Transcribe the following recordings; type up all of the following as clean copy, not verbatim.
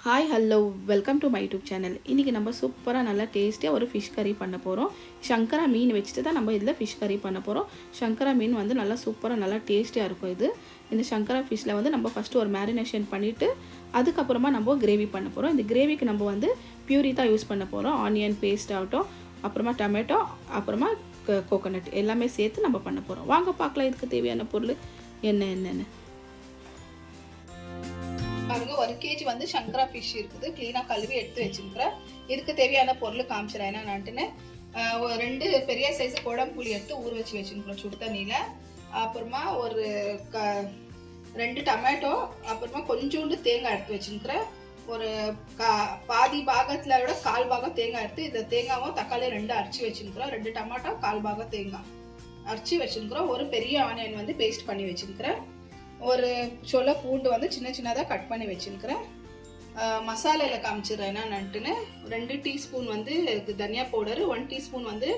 Hi hello welcome to my YouTube channel. இன்றைக்கி நம்ம சூப்பராக நல்லா டேஸ்டியாக ஒரு ஃபிஷ் கறி பண்ண போகிறோம். சங்கரா மீன் வச்சுட்டு தான் நம்ம இதில் ஃபிஷ் கறி பண்ண போகிறோம். சங்கரா மீன் வந்து நல்லா சூப்பராக நல்லா டேஸ்டியாக இருக்கும். இந்த சங்கரா ஃபிஷ்ஷில் வந்து நம்ம ஃபஸ்ட்டு ஒரு மேரினேஷன் பண்ணிவிட்டு அதுக்கப்புறமா நம்ம கிரேவி பண்ண போகிறோம். இந்த கிரேவிக்கு நம்ம வந்து பியூரி தான் யூஸ் பண்ண போகிறோம். ஆனியன் பேஸ்ட் ஆகட்டும், அப்புறமா டொமேட்டோ, அப்புறமா கோகோனட் எல்லாமே சேர்த்து நம்ம பண்ண போகிறோம். வாங்க பார்க்கலாம் இதுக்கு தேவையான பொருள் என்னென்னு பாருங்க. 1 kg வந்து சங்கரா ஃபிஷ் இருக்குது. க்ளீனாக கழுவி எடுத்து வச்சுருக்கிறேன். இதுக்கு தேவையான பொருள் காமிச்சிடறேன் என்னன்னுட்டுன்னு. 2 பெரிய சைஸு குழம்புளி எடுத்து ஊற வச்சு வச்சுருக்கிறோம் சுடு தண்ணியில். அப்புறமா ஒரு 2 டொமேட்டோ, அப்புறமா கொஞ்சோண்டு தேங்காய் எடுத்து வச்சுருக்கிறேன். ஒரு பாதி பாகத்தில் விட 1/4 பாகம் தேங்காய் எடுத்து இந்த தேங்காவும் தக்காளியும் 2 அரைச்சி வச்சுருக்கிறோம். 2 டொமேட்டோ 1/4 பாகம் தேங்காய் அரைச்சி வச்சுருக்கிறோம். ஒரு பெரிய ஆனியன் வந்து பேஸ்ட் பண்ணி வச்சுருக்கிறேன். ஒரு சொல பூண்டு வந்து சின்ன சின்னதாக கட் பண்ணி வச்சுருக்கிறேன். மசாலையில் காமிச்சிடுறேன் என்னன்னுட்டுன்னு. 2 டீஸ்பூன் வந்து தனியா பவுடரு, 1 டீஸ்பூன் வந்து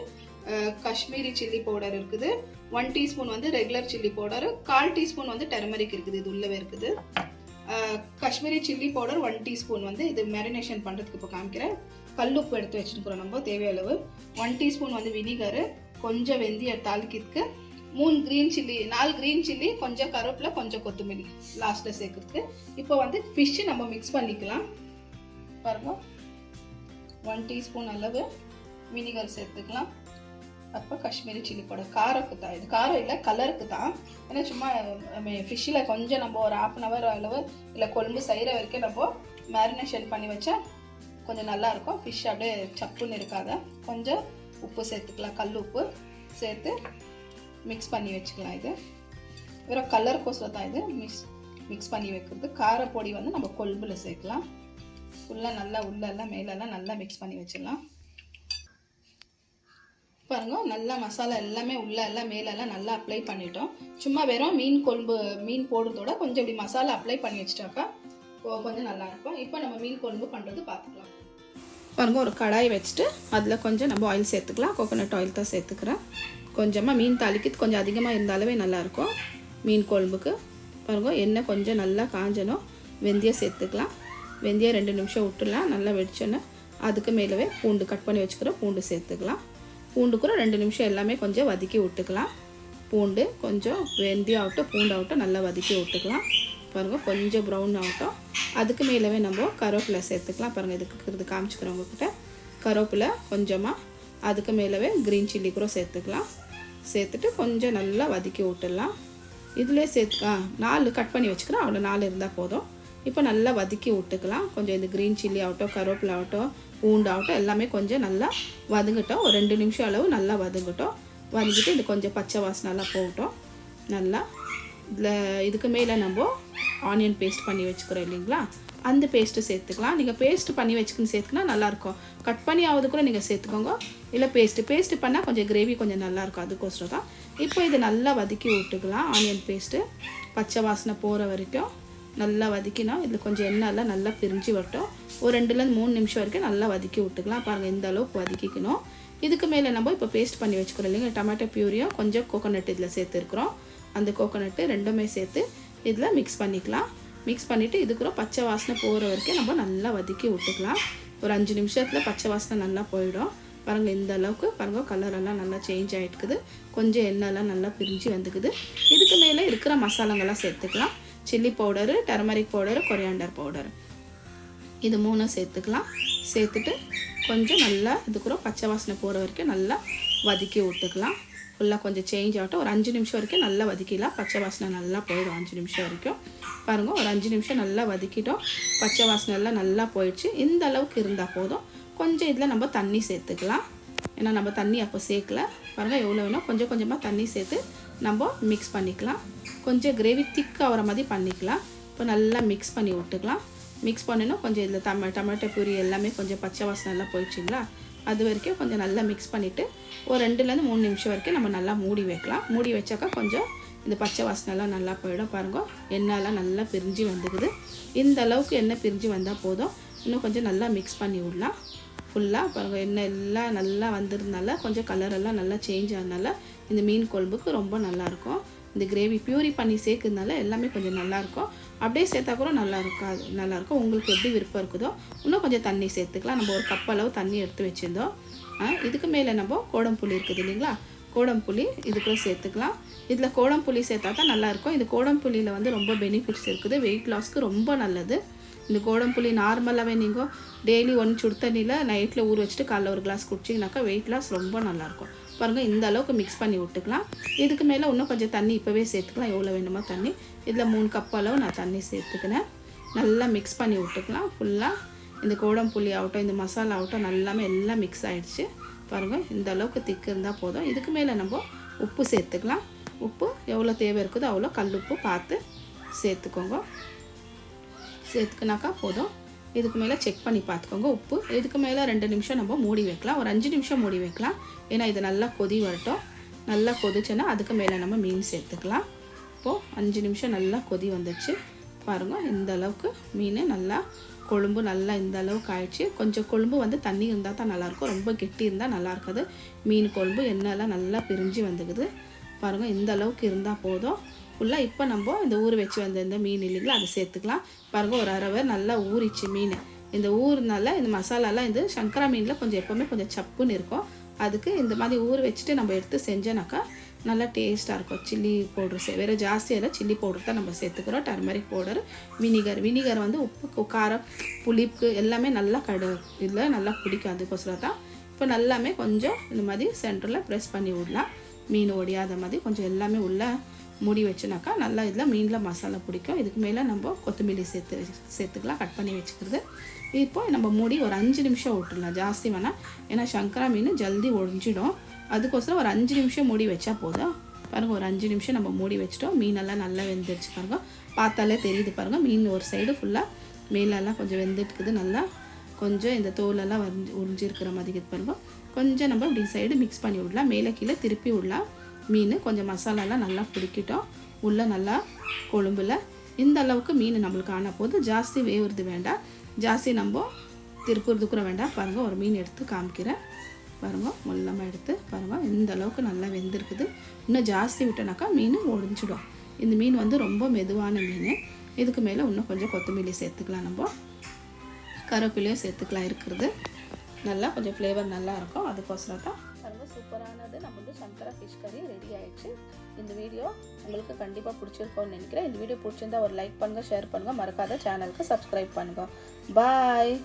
காஷ்மீரி சில்லி பவுடர் இருக்குது, 1 டீஸ்பூன் வந்து ரெகுலர் சில்லி பவுடர், 1/4 டீஸ்பூன் வந்து டர்மரிக் இருக்குது. இது உள்ளவே இருக்குது. காஷ்மீரி சில்லி பவுடர் 1 டீஸ்பூன் வந்து இது மேரினேஷன் பண்ணுறதுக்கு இப்போ காமிக்கிறேன். கல்லுப்பு எடுத்து வச்சுருக்கிறோம் நம்ம தேவையளவு. 1 டீஸ்பூன் வந்து வினிகரு, கொஞ்சம் வெந்தயம் தாளிக்கிறதுக்கு, 3 க்ரீன் சில்லி, 4 க்ரீன் சில்லி, கொஞ்சம் கருவேப்பிலை, கொஞ்சம் கொத்தமல்லி லாஸ்ட்டில் சேர்க்குறதுக்கு. இப்போ வந்து ஃபிஷ்ஷு நம்ம மிக்ஸ் பண்ணிக்கலாம். பாருங்க, 1 டீஸ்பூன் அளவு வினிகர் சேர்த்துக்கலாம். அப்போ காஷ்மீரி சில்லி பவுடர் காரத்துக்கு தான், இது காரம் இல்லை கலருக்கு தான். ஏன்னா சும்மா ஃபிஷ்ஷில் கொஞ்சம் நம்ம ஒரு 1/2 hour அளவு இல்லை கொழும்பு செய்கிற வரைக்கும் நம்ம மேரினேஷன் பண்ணி வச்சா கொஞ்சம் நல்லாயிருக்கும். ஃபிஷ் அப்படியே சப்புன்னு இருக்காத. கொஞ்சம் உப்பு சேர்த்துக்கலாம், கல் உப்பு சேர்த்து மிக்ஸ் பண்ணி வச்சுக்கலாம். இது வெறும் கலருக்கோசரம் தான் இது மிக்ஸ் பண்ணி வைக்கிறது. காரப்பொடி வந்து நம்ம கொழும்பில் சேர்க்கலாம். ஃபுல்லாக நல்லா உள்ளெல்லாம் மேலெல்லாம் நல்லா மிக்ஸ் பண்ணி வச்சிடலாம். பாருங்க, நல்லா மசாலா எல்லாமே உள்ள எல்லாம் மேலெல்லாம் நல்லா அப்ளை பண்ணிட்டோம். சும்மா வெறும் மீன் கொழும்பு மீன் போடுறதோட கொஞ்சம் இப்படி மசாலா அப்ளை பண்ணி வச்சுட்டாக்கா கொஞ்சம் நல்லா இருக்கும். இப்போ நம்ம மீன் கொழும்பு பண்ணுறது பார்த்துக்கலாம். பாருங்க, ஒரு கடாய் வச்சுட்டு அதில் கொஞ்சம் நம்ம ஆயில் சேர்த்துக்கலாம். கோகோனட் ஆயில் தான் சேர்த்துக்கிறேன். கொஞ்சமாக மீன் தாளிக்கிறது கொஞ்சம் அதிகமாக இருந்தாலே நல்லாயிருக்கும் மீன் குழம்புக்கு. பாருங்கள், எண்ணெய் கொஞ்சம் நல்லா காஞ்சணும். வெந்தயம் சேர்த்துக்கலாம். வெந்தயம் 2 நிமிஷம் விட்டுலாம். நல்லா வெடிச்சோன்னே அதுக்கு மேலவே பூண்டு கட் பண்ணி வச்சுக்கிற பூண்டு சேர்த்துக்கலாம். பூண்டுக்குற 2 நிமிஷம் எல்லாமே கொஞ்சம் வதக்கி விட்டுக்கலாம். பூண்டு கொஞ்சம் வெந்தயம் ஆகட்டும், பூண்டாகட்டும் நல்லா வதக்கி விட்டுக்கலாம். பாருங்கள், கொஞ்சம் ப்ரௌன் ஆகட்டும். அதுக்கு மேலவே நம்ம கருவேப்பிலை சேர்த்துக்கலாம். பாருங்கள், இதுக்கு காமிச்சுக்கிறவங்கக்கிட்ட கருவேப்பிலை கொஞ்சமாக, அதுக்கு மேலவே க்ரீன் சில்லி கூட சேர்த்துக்கலாம். சேர்த்துட்டு கொஞ்சம் நல்லா வதக்கி விட்டுடலாம். இதிலே சேர்த்து 4 கட் பண்ணி வச்சுக்கிறேன். அவ்வளோ 4 இருந்தால் போதும். இப்போ நல்லா வதக்கி விட்டுக்கலாம். கொஞ்சம் இந்த க்ரீன் சில்லி ஆகட்டும், கருவேப்பிலை ஆகட்டும், பூண்டாகட்டும் எல்லாமே கொஞ்சம் நல்லா வதங்கட்டும். ஒரு 2 நிமிஷம் அளவு நல்லா வதங்கட்டும். வதங்கிட்டு இது கொஞ்சம் பச்சை வாசனை நல்லா போகட்டும். நல்லா இதில் இதுக்கு மேலே நம்ம ஆனியன் பேஸ்ட் பண்ணி வச்சுக்கிறோம் இல்லைங்களா, அந்த பேஸ்ட்டு சேர்த்துக்கலாம். நீங்கள் பேஸ்ட்டு பண்ணி வச்சுக்கின்னு சேர்த்துக்கினா நல்லாயிருக்கும். கட் பண்ணி ஆகுது கூட நீங்கள் சேர்த்துக்கோங்க. இல்லை பேஸ்ட்டு பண்ணால் கொஞ்சம் கிரேவி கொஞ்சம் நல்லாயிருக்கும். அதுக்கோசரம் தான். இப்போ இது நல்லா வதக்கி விட்டுக்கலாம். ஆனியன் பேஸ்ட்டு பச்சை வாசனை போகிற வரைக்கும் நல்லா வதக்கினா இதில் கொஞ்சம் எண்ணெயெல்லாம் நல்லா பிரிஞ்சு வரட்டும். ஒரு 2-3 நிமிஷம் வரைக்கும் நல்லா வதக்கி விட்டுக்கலாம். பாருங்கள், இந்த அளவுக்கு வதக்கிக்கணும். இதுக்கு மேலே நம்ம இப்போ பேஸ்ட் பண்ணி வச்சுக்கிறோம் இல்லைங்க, டொமேட்டோ பியூரியும் கொஞ்சம் கோகோனட் இதில் சேர்த்துருக்குறோம். அந்த கோகோனட்டு 2மே சேர்த்து இதில் மிக்ஸ் பண்ணிக்கலாம். மிக்ஸ் பண்ணிவிட்டு இதுக்குற பச்சை வாசனை போகிற வரைக்கும் நம்ம நல்லா வதக்கி விட்டுக்கலாம். ஒரு 5 நிமிஷத்தில் பச்சை வாசனை நல்லா போயிடும். பாருங்கள், இந்த அளவுக்கு பாருங்கள் கலரெல்லாம் நல்லா சேஞ்ச் ஆகிட்டுக்குது. கொஞ்சம் எண்ணெய்லாம் நல்லா பிரிஞ்சு வந்துக்குது. இதுக்கு மேலே இருக்கிற மசாலாங்கள்லாம் சேர்த்துக்கலாம். Chilli powder, turmeric powder, coriander powder, இது 3 சேர்த்துக்கலாம். சேர்த்துட்டு கொஞ்சம் நல்லா இதுக்குற பச்சை வாசனை போகிற வரைக்கும் நல்லா வதக்கி விட்டுக்கலாம். ஃபுல்லாக கொஞ்சம் சேஞ்ச் ஆகட்டும். ஒரு 5 நிமிஷம் வரைக்கும் நல்லா வதக்கிடலாம். பச்சை வாசனை நல்லா போயிடும் 5 நிமிஷம் வரைக்கும். பாருங்கள், ஒரு 5 நிமிஷம் நல்லா வதக்கிட்டோம். பச்சை வாசனை எல்லாம் நல்லா போயிடுச்சு. இந்த அளவுக்கு இருந்தால் போதும். கொஞ்சம் இதில் நம்ம தண்ணி சேர்த்துக்கலாம். ஏன்னா நம்ம தண்ணி அப்போ சேர்க்கல. பாருங்கள், எவ்வளோ வேணும் கொஞ்சம் கொஞ்சமாக தண்ணி சேர்த்து நம்ம மிக்ஸ் பண்ணிக்கலாம். கொஞ்சம் கிரேவி திக்காகிற மாதிரி பண்ணிக்கலாம். இப்போ நல்லா மிக்ஸ் பண்ணி விட்டுக்கலாம். மிக்ஸ் பண்ணணும். கொஞ்சம் இதில் டொமேட்டோ பியூரி எல்லாமே கொஞ்சம் பச்சை வாசனை எல்லாம் போயிடுச்சிங்களா, அது வரைக்கும் கொஞ்சம் நல்லா மிக்ஸ் பண்ணிவிட்டு ஒரு 2-3 நிமிஷம் வரைக்கும் நம்ம நல்லா மூடி வைக்கலாம். மூடி வச்சாக்கா கொஞ்சம் இந்த பச்சை வாசனைலாம் நல்லா போயிடும். பாருங்கள், எண்ணெயெல்லாம் நல்லா பிரிஞ்சு வந்துக்குது. இந்த அளவுக்கு எண்ணெய் பிரிஞ்சு வந்தால் போதும். இன்னும் கொஞ்சம் நல்லா மிக்ஸ் பண்ணி விடலாம். ஃபுல்லாக பாருங்கள், எண்ணெய் எல்லாம் நல்லா வந்ததுனால கொஞ்சம் கலரெல்லாம் நல்லா சேஞ்ச் ஆனதுனால இந்த மீன் குழம்புக்கு ரொம்ப நல்லாயிருக்கும். இந்த கிரேவி பியூரி பண்ணி சேர்க்கறதுனால எல்லாமே கொஞ்சம் நல்லாயிருக்கும். அப்படியே சேர்த்தா கூட நல்லாயிருக்கும். உங்களுக்கு எப்படி விருப்பம் இருக்குதோ இன்னும் கொஞ்சம் தண்ணி சேர்த்துக்கலாம். நம்ம ஒரு கப் அளவு தண்ணி எடுத்து வச்சுருந்தோம். இதுக்கு மேலே நம்ம கோடம்புளி இருக்குது இல்லைங்களா, கோடம்புளி இதுக்குள்ளே சேர்த்துக்கலாம். இதில் கோடம்புளி சேர்த்தா தான் நல்லாயிருக்கும். இந்த கோடம்புளியில் வந்து ரொம்ப பெனிஃபிட்ஸ் இருக்குது. வெயிட் லாஸ்க்கு ரொம்ப நல்லது. இந்த கோடம்புளி நார்மலாகவே நீங்கள் டெய்லி சுடு தண்ணியில் நைட்டில் ஊற வச்சுட்டு காலைல ஒரு கிளாஸ் குடிச்சிங்கனாக்கா வெயிட் லாஸ் ரொம்ப நல்லாயிருக்கும். பாருங்கள், இந்த அளவுக்கு மிக்ஸ் பண்ணி விட்டுக்கலாம். இதுக்கு மேலே இன்னும் கொஞ்சம் தண்ணி இப்போவே சேர்த்துக்கலாம், எவ்வளோ வேணுமோ தண்ணி. இதில் 3 கப் அளவு நான் தண்ணி சேர்த்துக்கினேன். நல்லா மிக்ஸ் பண்ணி விட்டுக்கலாம். ஃபுல்லாக இந்த கோடம்புளி ஆகட்டும், இந்த மசாலா ஆகட்டும், நல்லாமே எல்லாம் மிக்ஸ் ஆகிடுச்சு. பாருங்கள், இந்த அளவுக்கு திக்கு இருந்தால் போதும். இதுக்கு மேலே நம்ம உப்பு சேர்த்துக்கலாம். உப்பு எவ்வளோ தேவை இருக்குதோ அவ்வளோ கல்லுப்பு பார்த்து சேர்த்துக்கோங்க. சேர்த்துக்கினாக்கா போதும். இதுக்கு மேலே செக் பண்ணி பார்த்துக்கோங்க உப்பு. இதுக்கு மேலே 2 நிமிஷம் நம்ம மூடி வைக்கலாம், ஒரு 5 நிமிஷம் மூடி வைக்கலாம். ஏன்னா இது நல்லா கொதி வரட்டும். நல்லா கொதிச்சுன்னா அதுக்கு மேலே நம்ம மீன் சேர்த்துக்கலாம். இப்போது 5 நிமிஷம் நல்லா கொதி வந்துடுச்சு. பாருங்கள், இந்த அளவுக்கு மீன் நல்லா கொழும்பு நல்லா இந்த அளவுக்கு ஆயிடுச்சு. கொஞ்சம் கொழும்பு வந்து தண்ணி இருந்தால் தான் நல்லாயிருக்கும், ரொம்ப கெட்டி இருந்தால் நல்லா இருக்காது. மீன் கொழும்பு எண்ணெயெல்லாம் நல்லா பிரிஞ்சு வந்துக்குது. பாருங்கள், இந்த அளவுக்கு இருந்தால் போதும். ஃபுல்லாக இப்போ நம்ம இந்த ஊற வச்சு வந்த இந்த மீன் இல்லைங்களா, அதை சேர்த்துக்கலாம். பாருங்கள், ஒரு அரை ஹவர் நல்லா ஊறிச்சு மீன். இந்த ஊறுனால இந்த மசாலாலாம் இந்த சங்கரா மீனில் கொஞ்சம் எப்போவுமே கொஞ்சம் சப்புன்னு இருக்கும். அதுக்கு இந்த மாதிரி ஊற வச்சுட்டு நம்ம எடுத்து செஞ்சோன்னாக்கா நல்லா டேஸ்ட்டாக இருக்கும். சில்லி பவுட்ரு வேறு ஜாஸ்தியாக சில்லி பவுடர் தான் நம்ம சேர்த்துக்கிறோம். டர்மரிக் பவுடர், வினிகர் வந்து உப்பு காரம் புளிப்பு எல்லாமே நல்லா இதில் நல்லா பிடிக்கும். அதுக்கோசரம் தான் இப்போ நல்லாமே கொஞ்சம் இந்த மாதிரி சென்டரில் ப்ரெஸ் பண்ணி விடலாம். மீன் ஒடியாத மாதிரி கொஞ்சம் எல்லாமே உள்ளே மூடி வச்சுனாக்கா நல்லா இதில் மீனில் மசாலா பிடிக்கும். இதுக்கு மேலே நம்ம கொத்தமல்லி சேர்த்துக்கலாம், கட் பண்ணி வச்சுக்கிறது. இப்போ நம்ம மூடி ஒரு 5 நிமிஷம் விட்டுடலாம், ஜாஸ்தி வேணாம். ஏன்னா சங்கரா மீன் ஜல்தி ஒழிஞ்சிடும். அதுக்கோசரம் ஒரு 5 நிமிஷம் மூடி வச்சா போதும். பாருங்கள், ஒரு 5 நிமிஷம் நம்ம மூடி வச்சிட்டோம். மீனெல்லாம் நல்லா வெந்துடுச்சு. பாருங்கள், பார்த்தாலே தெரியுது. பாருங்கள், மீன் ஒரு சைடு ஃபுல்லாக மேலெல்லாம் கொஞ்சம் வெந்துட்டுக்குது. நல்லா கொஞ்சம் இந்த தோலெல்லாம் உறிஞ்சிருக்கிற மாதிரி இருக்குது. பாருங்கள், கொஞ்சம் நம்ம இப்படி சைடு மிக்ஸ் பண்ணி விடலாம், மேலே கீழே திருப்பி விடலாம். மீன் கொஞ்சம் மசாலாலாம் நல்லா பிடிக்கிட்டோம் உள்ளே நல்லா கொழும்புல. இந்த அளவுக்கு மீன் நம்மளுக்கு ஆன போது ஜாஸ்தி வேவுறது வேண்டாம், ஜாஸ்தி நம்ம திருப்புறதுக்குற வேண்டாம். பாருங்கள், ஒரு மீன் எடுத்து காமிக்கிறேன். பாருங்கள், மொல்லமாக எடுத்து பாருங்கள், இந்த அளவுக்கு நல்லா வெந்திருக்குது. இன்னும் ஜாஸ்தி விட்டோனாக்கா மீன் ஒடிஞ்சிடும். இந்த மீன் வந்து ரொம்ப மெதுவான மீன். இதுக்கு மேலே இன்னும் கொஞ்சம் கொத்தமல்லி சேர்த்துக்கலாம், நம்ம கருவேப்பிலையும் சேர்த்துக்கலாம். இருக்கிறது நல்லா கொஞ்சம் ஃப்ளேவர் நல்லாயிருக்கும். அதுக்கோசரம் தான் பாருங்கள், சூப்பரானது நம்ம வந்து சங்கரா ஃபிஷ் கறி ரெடி ஆகிடுச்சு. இந்த வீடியோ உங்களுக்கு கண்டிப்பாக பிடிச்சிருக்கோன்னு நினைக்கிறேன். இந்த வீடியோ பிடிச்சிருந்தா ஒரு லைக் பண்ணுங்கள், ஷேர் பண்ணுங்கள், மறக்காத சேனலுக்கு சப்ஸ்கிரைப் பண்ணுங்கள். பாய்.